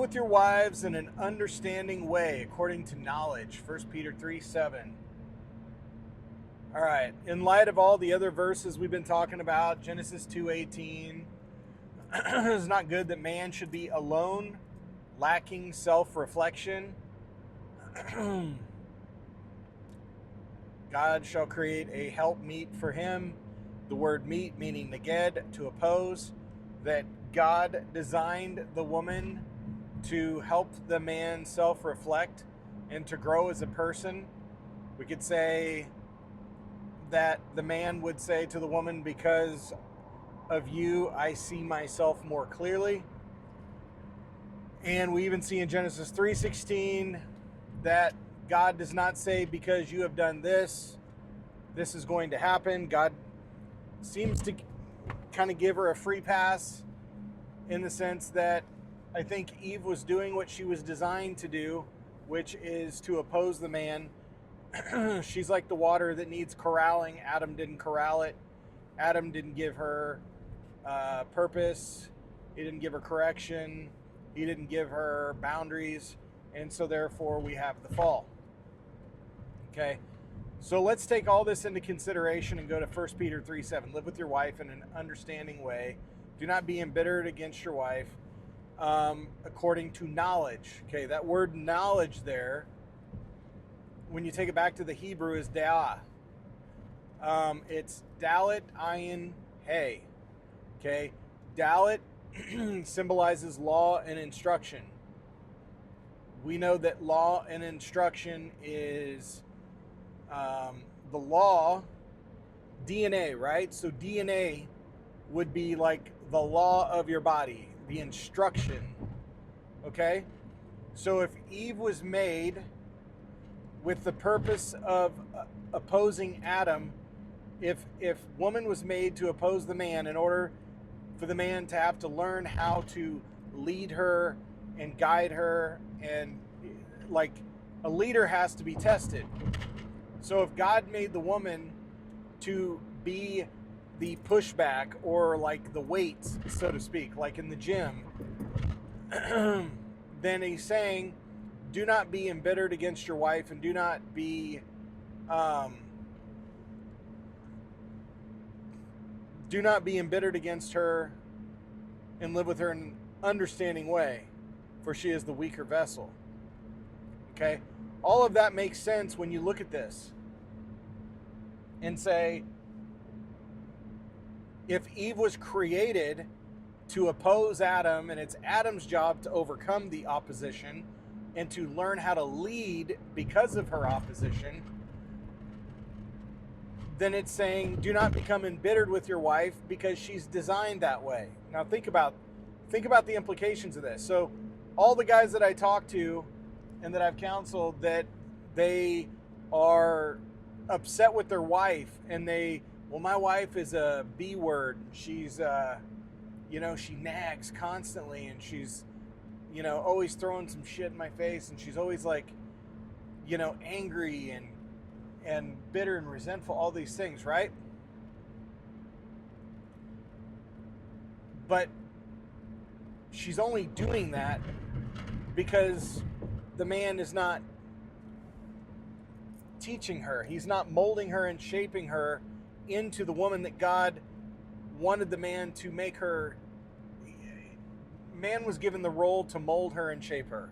with your wives in an understanding way, according to knowledge. 1 Peter 3:7. All right. In light of all the other verses we've been talking about, Genesis 2:18, it's not good that man should be alone, lacking self-reflection. God shall create a helpmeet for him. The word meet meaning neged, to oppose. That God designed the woman to help the man self-reflect and to grow as a person. We could say that the man would say to the woman, because of you, I see myself more clearly. And we even see in Genesis 3:16 that God does not say, because you have done this, this is going to happen. God seems to kind of give her a free pass in the sense that I think Eve was doing what she was designed to do, which is to oppose the man. She's like the water that needs corralling. Adam didn't corral it. Adam didn't give her purpose. He didn't give her correction. He didn't give her boundaries. And so therefore we have the fall. Okay. So let's take all this into consideration and go to 1 Peter 3:7. Live with your wife in an understanding way. Do not be embittered against your wife, according to knowledge. Okay, that word knowledge there, when you take it back to the Hebrew, is da'ah. It's dalet ayin hey. Okay, dalet symbolizes law and instruction. We know that law and instruction is the law, DNA, right? So DNA would be like the law of your body, the instruction. Okay? So if Eve was made with the purpose of opposing Adam, if woman was made to oppose the man in order for the man to have to learn how to lead her and guide her, and like a leader has to be tested. So if God made the woman to be the pushback or like the weights, so to speak, like in the gym, then he's saying, do not be embittered against your wife, and do not be embittered against her, and live with her in an understanding way, for she is the weaker vessel. Okay? All of that makes sense when you look at this and say, if Eve was created to oppose Adam, and it's Adam's job to overcome the opposition and to learn how to lead because of her opposition, then it's saying, do not become embittered with your wife because she's designed that way. Now think about the implications of this. So all the guys that I talk to and that I've counseled, that they are upset with their wife, and my wife is a B word. She's, she nags constantly, and she's, always throwing some shit in my face, and she's always like, angry and bitter and resentful, all these things, right? But she's only doing that because the man is not teaching her. He's not molding her and shaping her into the woman that God wanted the man to make her. Man was given the role to mold her and shape her.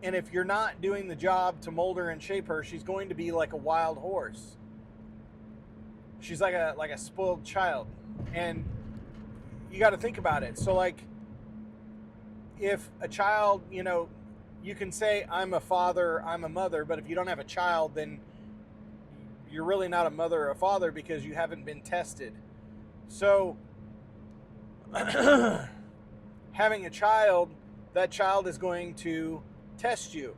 And if you're not doing the job to mold her and shape her, she's going to be like a wild horse. She's like a spoiled child. And you got to think about it. So like, if a child, you can say, I'm a father, I'm a mother, but if you don't have a child, then you're really not a mother or a father because you haven't been tested. So having a child, that child is going to test you.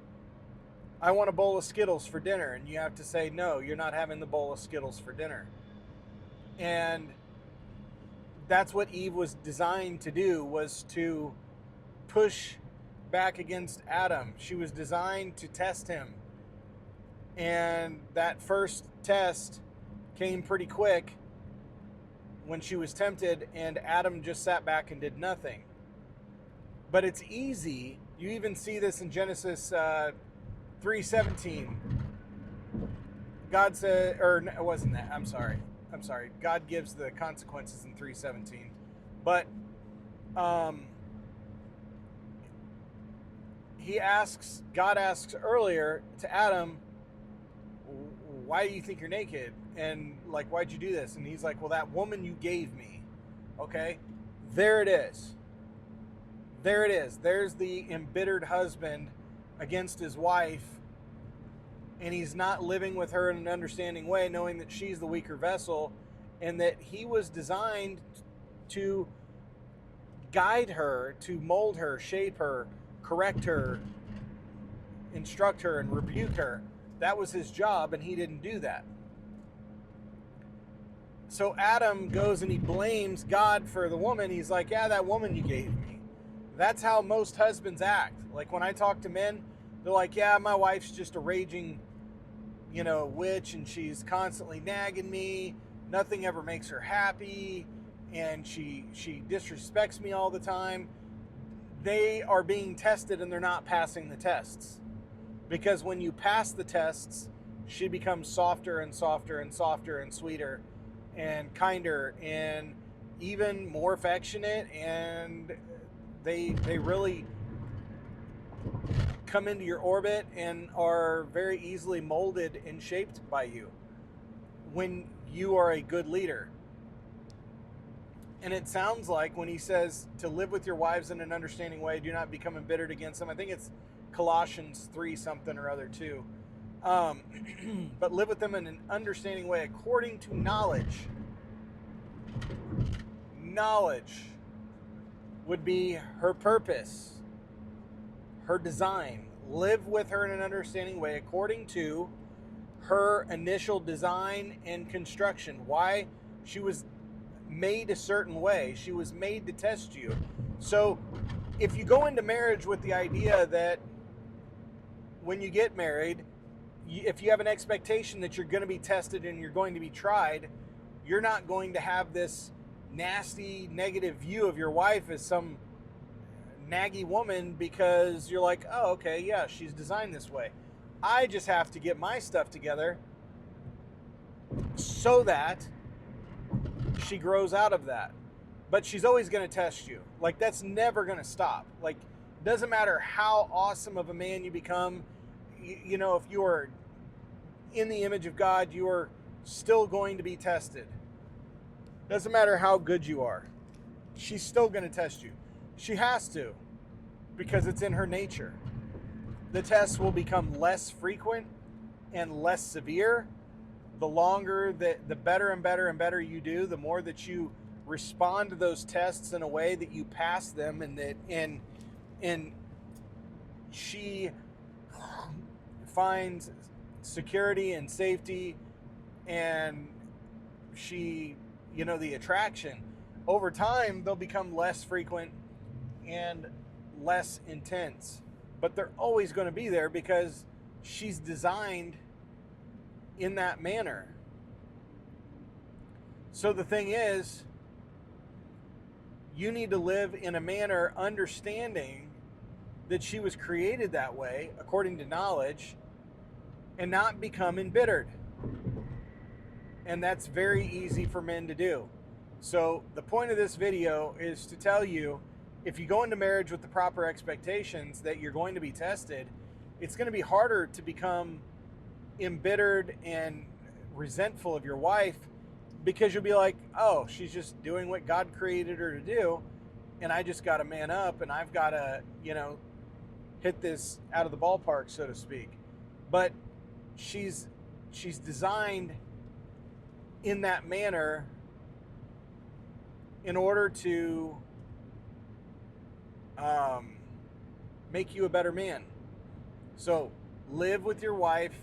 I want a bowl of Skittles for dinner, and you have to say, no, you're not having the bowl of Skittles for dinner. And that's what Eve was designed to do, was to push back against Adam. She was designed to test him. And that first test came pretty quick when she was tempted, and Adam just sat back and did nothing. But it's easy. You even see this in Genesis 3:17. God said, or it wasn't that. I'm sorry. God gives the consequences in 3:17. But God asks earlier to Adam, why do you think you're naked? And like, why'd you do this? And he's like, well, that woman you gave me. Okay, there it is. There it is. There's the embittered husband against his wife, and he's not living with her in an understanding way, knowing that she's the weaker vessel, and that he was designed to guide her, to mold her, shape her, correct her, instruct her, and rebuke her. That was his job, and he didn't do that. So Adam goes and he blames God for the woman. He's like, yeah, that woman you gave me. That's how most husbands act. Like when I talk to men, they're like, yeah, my wife's just a raging, witch, and she's constantly nagging me. Nothing ever makes her happy, and she disrespects me all the time. They are being tested and they're not passing the tests. Because when you pass the tests, she becomes softer and softer and softer and sweeter and kinder and even more affectionate, and they really come into your orbit and are very easily molded and shaped by you when you are a good leader. And it sounds like when he says to live with your wives in an understanding way, do not become embittered against them. I think it's Colossians 3 something or other too. But live with them in an understanding way according to knowledge. Knowledge would be her purpose, her design. Live with her in an understanding way according to her initial design and construction. Why she was made a certain way. She was made to test you. So if you go into marriage with the idea that when you get married, if you have an expectation that you're going to be tested and you're going to be tried, you're not going to have this nasty, negative view of your wife as some naggy woman because you're like, oh, okay, yeah, she's designed this way. I just have to get my stuff together so that she grows out of that. But she's always going to test you. Like, that's never going to stop. Like, doesn't matter how awesome of a man you become, if you are in the image of God, you are still going to be tested. Doesn't matter how good you are. She's still going to test you. She has to, because it's in her nature. The tests will become less frequent and less severe. The longer, the better and better and better you do, the more that you respond to those tests in a way that you pass them, and she finds security and safety, and she, the attraction. Over time, they'll become less frequent and less intense. But they're always going to be there because she's designed in that manner. So the thing is, you need to live in a manner understanding that she was created that way according to knowledge, and not become embittered. And that's very easy for men to do. So the point of this video is to tell you, if you go into marriage with the proper expectations that you're going to be tested, it's going to be harder to become embittered and resentful of your wife, because you'll be like, oh, she's just doing what God created her to do, and I just got to man up, and I've got to, hit this out of the ballpark, so to speak. But she's designed in that manner in order to make you a better man. So live with your wife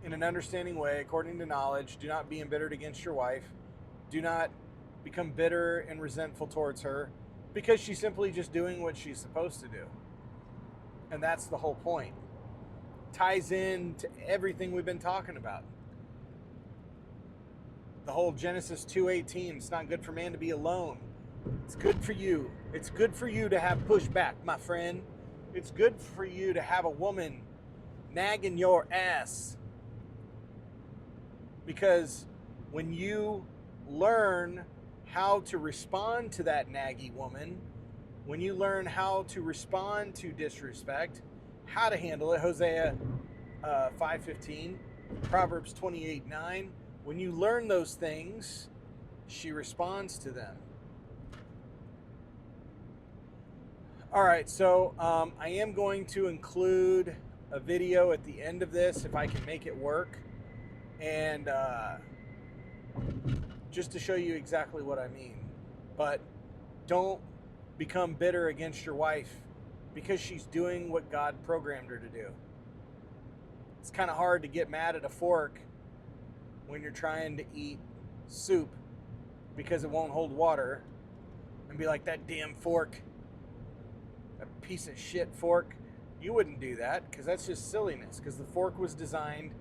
in an understanding way according to knowledge. Do not be embittered against your wife. Do not become bitter and resentful towards her because she's simply just doing what she's supposed to do. And that's the whole point. Ties in to everything we've been talking about. The whole Genesis 2:18, it's not good for man to be alone. It's good for you. It's good for you to have pushback, my friend. It's good for you to have a woman nagging your ass. Because when you learn how to respond to that naggy woman, when you learn how to respond to disrespect, how to handle it, Hosea 5:15, Proverbs 28:9, when you learn those things, she responds to them. All right, so I am going to include a video at the end of this if I can make it work, and just to show you exactly what I mean. But don't become bitter against your wife because she's doing what God programmed her to do. It's kind of hard to get mad at a fork when you're trying to eat soup because it won't hold water and be like, that damn fork, a piece of shit fork. You wouldn't do that because that's just silliness, because the fork was designed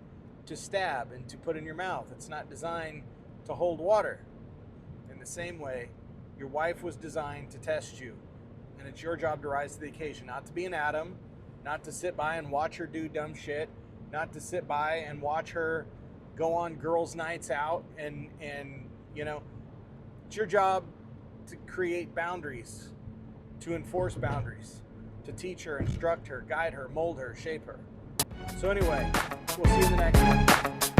to stab and to put in your mouth. It's not designed to hold water. In the same way, your wife was designed to test you, and it's your job to rise to the occasion, not to be an Adam, not to sit by and watch her do dumb shit, not to sit by and watch her go on girls' nights out, and you know, it's your job to create boundaries, to enforce boundaries, to teach her, instruct her, guide her, mold her, shape her. So anyway, we'll see you in the next one.